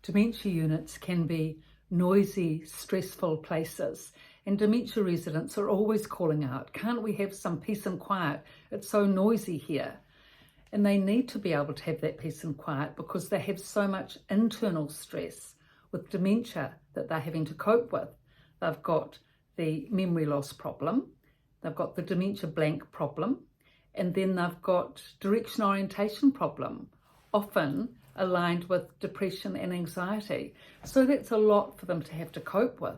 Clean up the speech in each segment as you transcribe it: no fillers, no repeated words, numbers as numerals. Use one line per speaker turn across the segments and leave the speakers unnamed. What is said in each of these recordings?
Dementia units can be noisy, stressful places, and dementia residents are always calling out, can't we have some peace and quiet? It's so noisy here. And they need to be able to have that peace and quiet because they have so much internal stress with dementia that they're having to cope with. They've got the memory loss problem, they've got the dementia blank problem, and then they've got direction orientation problem, often aligned with depression and anxiety. So that's a lot for them to have to cope with.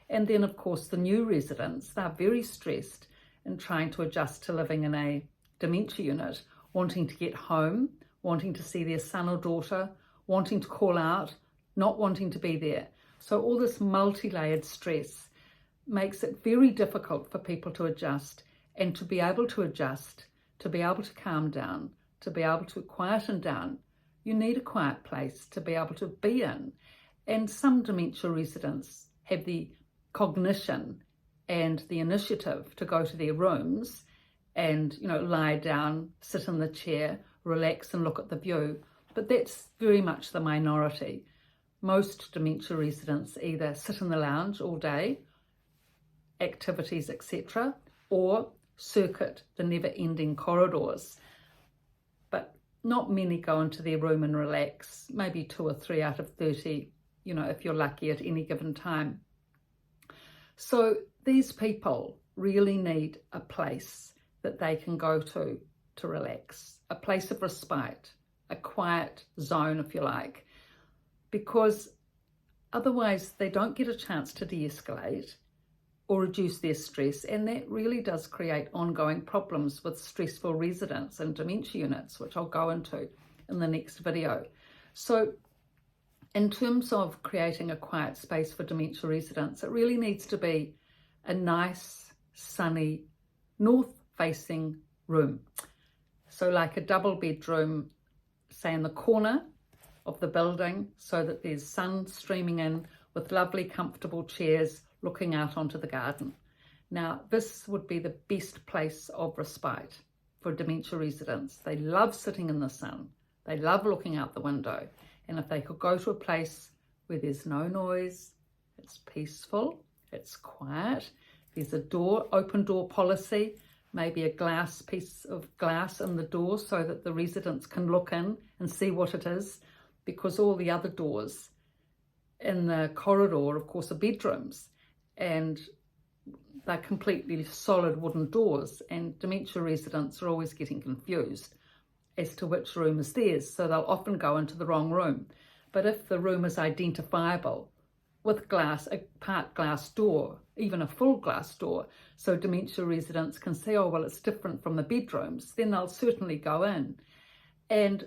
And then, of course, the new residents, they're very stressed in trying to adjust to living in a dementia unit, wanting to get home, wanting to see their son or daughter, wanting to call out, not wanting to be there. So all this multi-layered stress makes it very difficult for people to adjust, and to be able to adjust, to be able to calm down, to be able to quieten down. You need a quiet place to be able to be in. And some dementia residents have the cognition and the initiative to go to their rooms and, lie down, sit in the chair, relax and look at the view. But that's very much the minority. Most dementia residents either sit in the lounge all day, activities, etc., or circuit the never-ending corridors. But not many go into their room and relax, maybe 2 or 3 out of 30, if you're lucky at any given time. So these people really need a place that they can go to relax, a place of respite, a quiet zone, if you like, because otherwise they don't get a chance to de-escalate or reduce their stress, and that really does create ongoing problems with stressful residents and dementia units, which I'll go into in the next video. So in terms of creating a quiet space for dementia residents, it really needs to be a nice, sunny, north-facing room. So like a double bedroom, say in the corner of the building, so that there's sun streaming in with lovely, comfortable chairs looking out onto the garden. Now, this would be the best place of respite for dementia residents. They love sitting in the sun. They love looking out the window. And if they could go to a place where there's no noise, it's peaceful, it's quiet, there's a open door policy, maybe a piece of glass in the door so that the residents can look in and see what it is, because all the other doors in the corridor, of course, are bedrooms, and they're completely solid wooden doors, and dementia residents are always getting confused as to which room is theirs, so they'll often go into the wrong room. But if the room is identifiable with glass, a part glass door, even a full glass door, so dementia residents can say, oh, well, it's different from the bedrooms, then they'll certainly go in. And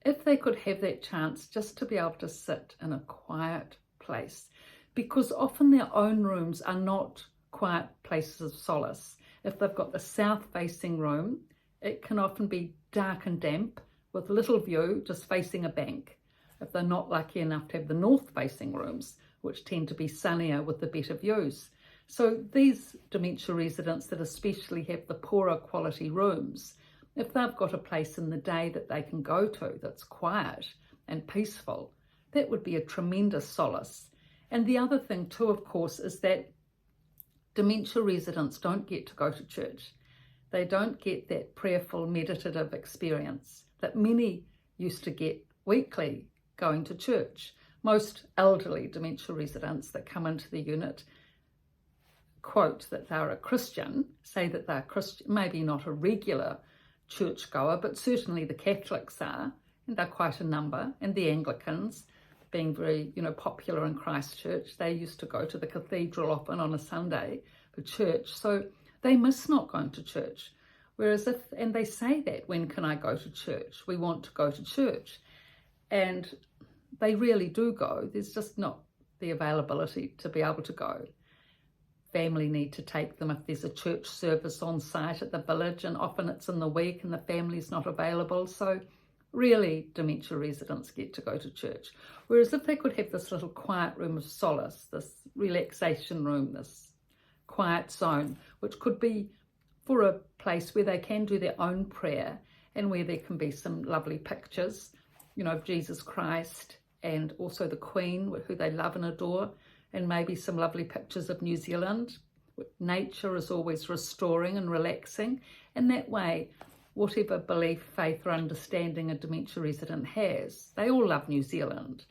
if they could have that chance just to be able to sit in a quiet place, because often their own rooms are not quiet places of solace. If they've got the south-facing room, it can often be dark and damp with little view, just facing a bank. If they're not lucky enough to have the north-facing rooms, which tend to be sunnier with the better views. So these dementia residents that especially have the poorer quality rooms, if they've got a place in the day that they can go to that's quiet and peaceful, that would be a tremendous solace. And the other thing too, of course, is that dementia residents don't get to go to church. They don't get that prayerful, meditative experience that many used to get weekly going to church. Most elderly dementia residents that come into the unit quote that they're a Christian, say that they're Christian, maybe not a regular churchgoer, but certainly the Catholics are, and they're quite a number, and the Anglicans, being very, popular in Christchurch, they used to go to the cathedral often on a Sunday for church, so they miss not going to church. Whereas and they say that, when can I go to church? We want to go to church. And they really do go. There's just not the availability to be able to go. Family need to take them if there's a church service on site at the village, and often it's in the week and the family's not available. So really, dementia residents get to go to church. Whereas if they could have this little quiet room of solace, this relaxation room, this quiet zone, which could be for a place where they can do their own prayer and where there can be some lovely pictures, of Jesus Christ and also the Queen, who they love and adore, and maybe some lovely pictures of New Zealand. Nature is always restoring and relaxing, and that way, whatever belief, faith or understanding a dementia resident has, they all love New Zealand,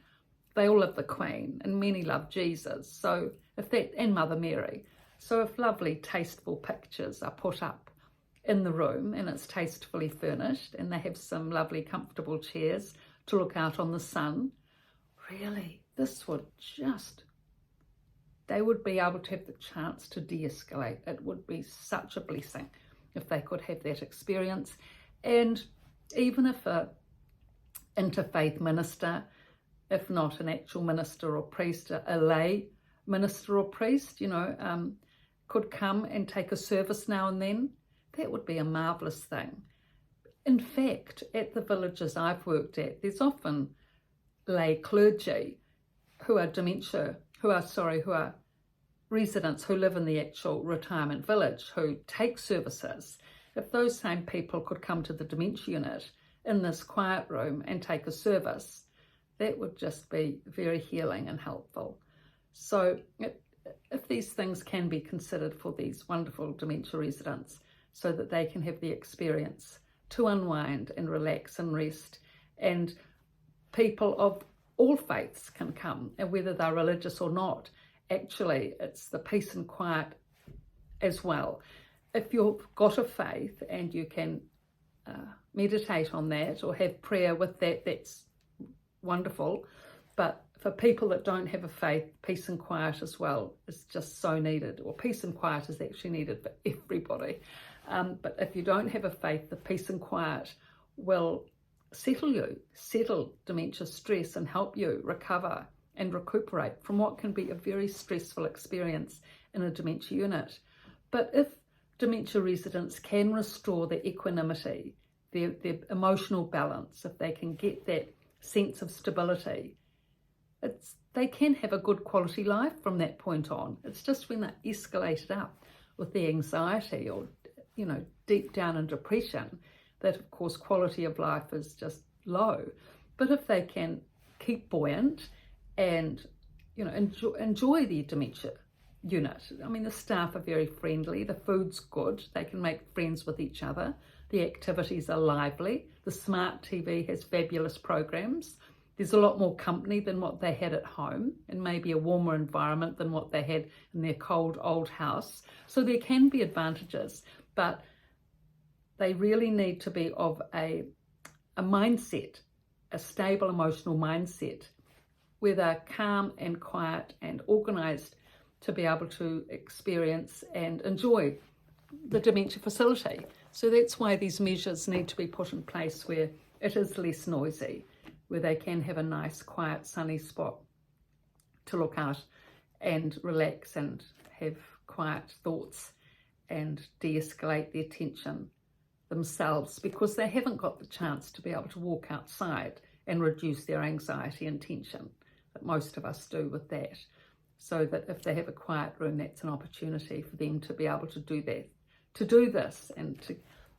they all love the Queen, and many love Jesus, so if that, and Mother Mary. So if lovely tasteful pictures are put up in the room and it's tastefully furnished and they have some lovely comfortable chairs to look out on the sun, really, this would just, they would be able to have the chance to de-escalate. It would be such a blessing if they could have that experience. And even if a interfaith minister, if not an actual minister or priest, a lay minister or priest, could come and take a service now and then, that would be a marvellous thing. In fact, at the villages I've worked at, there's often lay clergy who are residents who live in the actual retirement village who take services. If those same people could come to the dementia unit in this quiet room and take a service, that would just be very healing and helpful. So if these things can be considered for these wonderful dementia residents so that they can have the experience to unwind and relax and rest, and people of all faiths can come, and whether they're religious or not, actually it's the peace and quiet as well. If you've got a faith and you can meditate on that or have prayer with that, that's wonderful. But for people that don't have a faith, peace and quiet as well is just so needed. Or peace and quiet is actually needed for everybody. But if you don't have a faith, the peace and quiet will settle dementia stress and help you recover and recuperate from what can be a very stressful experience in a dementia unit. But if dementia residents can restore their equanimity, their emotional balance, if they can get that sense of stability, they can have a good quality life from that point on. It's just when they're escalated up with the anxiety or, deep down in depression, that of course quality of life is just low. But if they can keep buoyant and, enjoy the dementia unit. I mean, the staff are very friendly, the food's good, they can make friends with each other, the activities are lively, the smart TV has fabulous programs. There's a lot more company than what they had at home, and maybe a warmer environment than what they had in their cold old house. So there can be advantages, but they really need to be of a mindset, a stable emotional mindset, where they're calm and quiet and organised to be able to experience and enjoy the dementia facility. So that's why these measures need to be put in place where it is less noisy, where they can have a nice, quiet, sunny spot to look out and relax and have quiet thoughts and de-escalate their tension themselves, because they haven't got the chance to be able to walk outside and reduce their anxiety and tension that most of us do with that. So that if they have a quiet room, that's an opportunity for them to be able to do that, to do this and to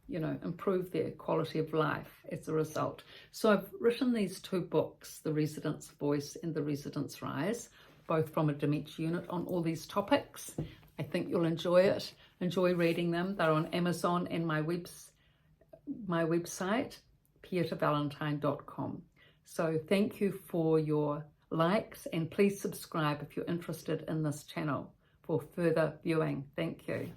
improve their quality of life as a result. So I've written these two books, The Resident's Voice and The Resident's Rise, both from a dementia unit, on all these topics. I think you'll enjoy it, enjoy reading them. They're on Amazon and my website, pietavalentine.com. So thank you for your likes, and please subscribe if you're interested in this channel for further viewing. Thank you.